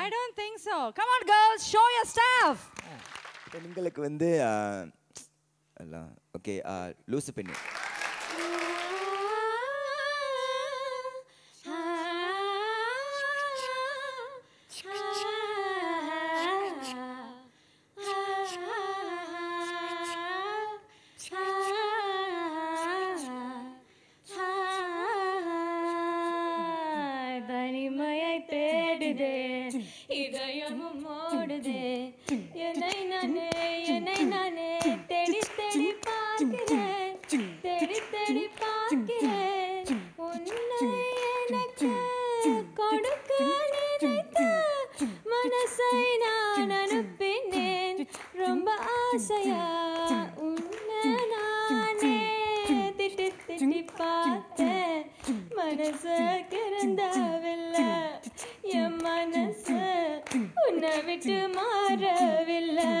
I don't think so. Come on girls, show your stuff. பெண்களுக்கு வந்து okay லூசு பெண்ணு. தனிமையை தேடுதே இதயமும் ஓடுதே என்னை நானே தேடி தேடி பார்க்கிறேன் தேடி தேடி பார்க்கிறேன் உன்னை எனக்கு கொடுக்க நினைத்த மனசை நான் அனுப்பினேன் ரொம்ப ஆசையா உன்னை நானே திட்டி திட்டி பார்த்தேன் மனசு கிறந்தாவில்லை என் மனசு உன்னை விட்டு மாறவில்லை.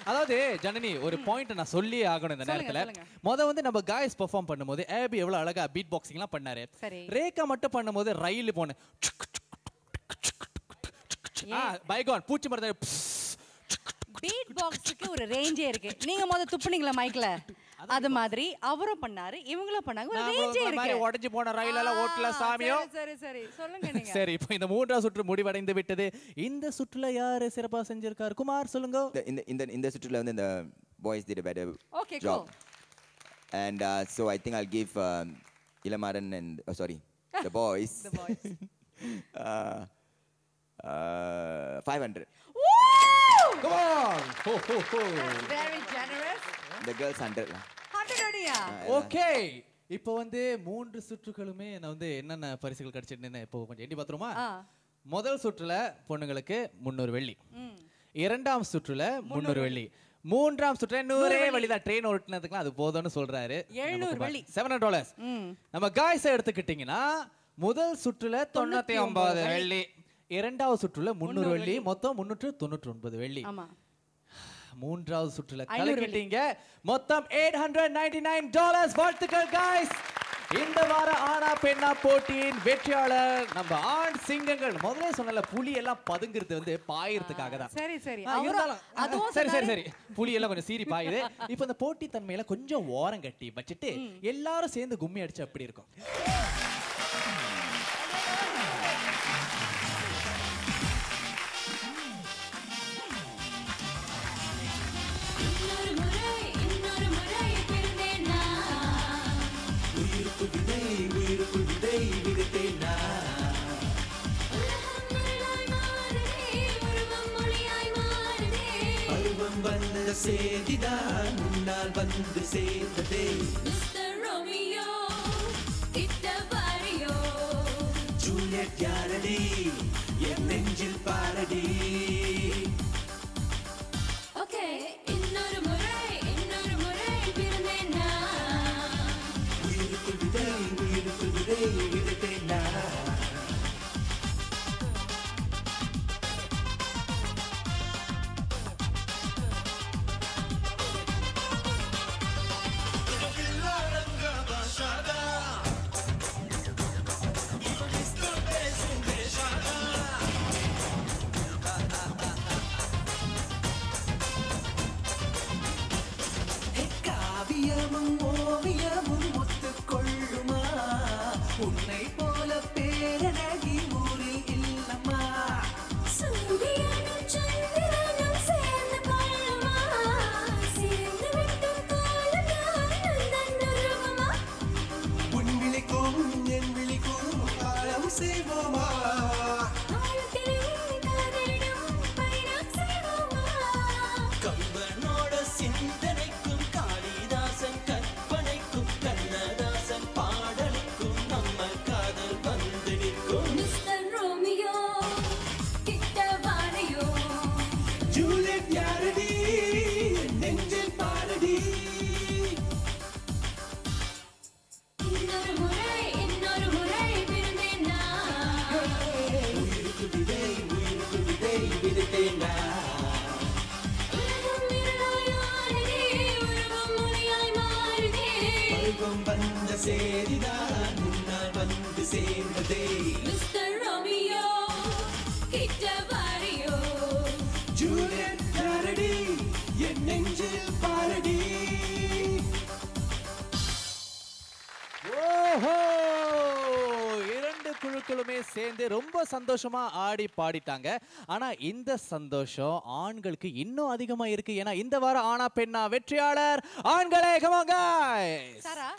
அதாவது ஜனனி ஒரு பாயிண்ட் நான் சொல்லி ஆகணும் இந்த நேரத்துல. வந்து நம்ம காய்ஸ் பெர்ஃபார்ம் பண்ணும்போது ஏபி எவ்வளவு அழகா பீட் பாக்ஸிங்லாம் பண்ணாரு. ரேகா மட்டும் பண்ணும்போது ரயில் போன பைகான் பூச்சி மரத்தை பீட் பாக்ஸுக்கு ஒரு ரேஞ்சே இருக்கு. நீங்க துப்புனீங்களா மைக்ல, அது மாதிரி அவரும் பண்ணாரு, இவங்களும் பண்ணாங்க. ஒரு ரேஞ்சே இருக்கு. உடைஞ்சு போன ரயில் எல்லாம் ஓட்டல சாமியோ. சரி சொல்லுங்க நீங்க. சரி, இப்போ இந்த மூன்றாவது சுற்று முடிவடைந்து விட்டது. இந்த சுற்றுல யாரு சிறப்பா செஞ்சிருக்காரு? குமார் சொல்லுங்க. இந்த சுற்றுல வந்து இந்த boys did a better job. And so I think I'll give Ilamaran and the boys 500. Come on. That's very generous. The girls 100. 100 அடியா? Okay. இப்போ வந்து மூன்று சுற்றுகளுமே நான் வந்து என்னென்ன பரிசுகள் கிடைச்சிருந்தேன்னு இப்போ கொஞ்சம் எண்ணி பார்த்துருமா? முதல் சுற்றுல பொண்ணுங்களுக்கு 300 வெள்ளி, இரண்டாம் சுற்றுல 300 வெள்ளி, மூன்றாம் சுற்றுல 100 வெள்ளி தான். ட்ரெயின் ஓட்டுனதுக்குலாம் அது போதும்னு சொல்றாரு. 700 வெள்ளி, $700. நம்ம காய்ஸ் எடுத்துக்கிட்டீங்கன்னா முதல் சுற்றுல 950 வெள்ளி, இரண்டாவது சுற்றுல 300 வெள்ளி, மொத்தம் 399 வெள்ளி. மூன்றாவது சுற்றுல கலக்கிட்டீங்க, மொத்தம் $899. வாழ்த்துக்கள் காய்ஸ். இந்த வார ஆனா பெண்ணா போட்டியின் வெற்றியாளர் நம்ம ஆண் சிங்கங்கள். முதல்ல சொன்னல புலி எல்லாம் பதுங்கிறது வந்து பாயறதுக்காக தான். சரி சரி புலி எல்லாம் கொஞ்சம் சீரி பாயுது. இப்போ இந்த போட்டி தன்மையில கொஞ்சம் ஓரம் கட்டி வச்சுட்டு எல்லாரும் சேர்ந்து கும்மி அடிச்சு அப்படி இருக்கும். சேதிதான் முன்னால் வந்து சேர்ந்ததே. மிஸ்டர் ரோமியோ கிட்ட வாரியோ, ஜூலியட் யாரடி என் நெஞ்சில் பாரடி. ஓகே இன்னொரு முறை பிறந்தேன் நான். உயிருக்குள் விதை விதைத்தேன் நான். ஓவியமும் ஒத்துக்கொள்ளுமா, உன்னை போல பேரழகி ஊரில் இல்லம்மா. சூரியனும் சந்திரனும் சேர்ந்து கொள்ளுமா, சேர்ந்து விட்டும் காலம் நந்தருவமா. உன் விழிக்கும் என் விழிக்கும் காலம் செய்வோமா, ஆழத்திலே காதலிடும் பயணம் செய்வோமா. கம்பனோட சிந்தனைக்கும் காளிதாசன் கற்பனைக்கும் கண்ணதாசன் பாடலுக்கும் நம்ம காதல் வந்து நிற்கும். மிஸ்டர் ரோமியோ கிட்ட வாரியோ, ஜூலியட் யாரடி நெஞ்சில் பாரடி. இன்னொரு வந்த சேதிதான் முன்னால் வந்து சேர்ந்ததே மிஸ்டர் ரோமியோ கிட்ட வாரியோ ஜூலியட் யாரடி என் நெஞ்சில் பாரடி ஓஹோ இரண்டு குழுக்களுமே சேர்ந்து ரொம்ப சந்தோஷமா ஆடி பாடிட்டாங்க. ஆனா இந்த சந்தோஷம் ஆண்களுக்கு இன்னும் அதிகமா இருக்கு. ஏன்னா இந்த வாரம் ஆனா பெண்ணா வெற்றியாளர் ஆண்களே. come on guys. சாரா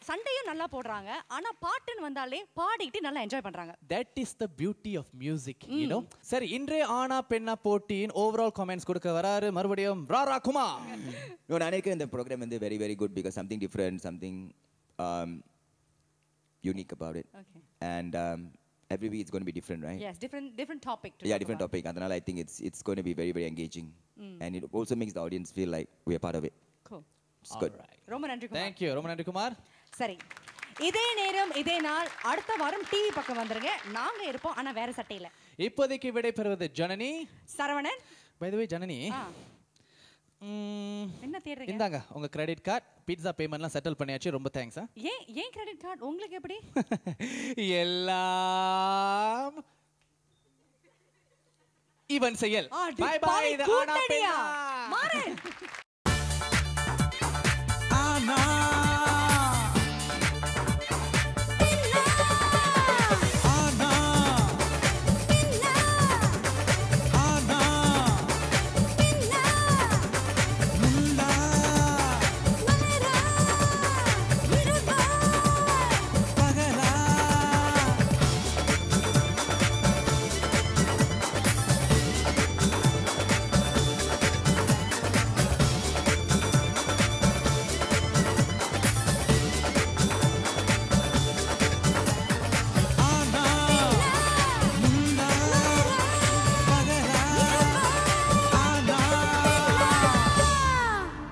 சண்டையும் நல்லா போடுறாங்க. ஆனா பாட்டுன்னு வந்தாலே பாடிட்டு நல்லா என்ஜாய் பண்றாங்க. That is the beauty of music, you know. சரி, இன்றைய ஆனா பெண்ணா போட்டியின் ஓவரால் கமெண்ட்ஸ் கொடுக்க வராரு மறுபடியும் ராரா குமார். நான் நினைக்கிறேன் இந்த ப்ரோக்ராம் வந்து very very good because something different, something unique about it. Okay. And every week it's going to be different, right? Yes, different topic. Yeah, different topic. And I think it's going to be very very engaging, and it also makes the audience feel like we are part of it. Cool. It's good. ரொம்ப நன்றி Kumar. Thank you. ரொம்ப நன்றி குமார். சரி, இதே நேரம் இதே நாள் அடுத்த வாரம் டிவி பக்கம் வந்துருங்க. நாங்க இருப்போம், ஆனா வேற சட்டையில. இப்போதைக்கு விடை பெறுவது Janani, Saravanan. by the way Janani, என்ன தேடுறீங்க? இந்தாங்க உங்க கிரெடிட் கார்டு, பீட்சா பேமெண்ட்லாம் செட்டில் பண்ணியாச்சு. ரொம்ப தேங்க்ஸ். ஏன் கிரெடிட் கார்டு உங்களுக்கு எப்படி? எல்லாம் இவன் செயல். Bye bye. இது ஆனா பெண்ணா. மாறன். ஆனா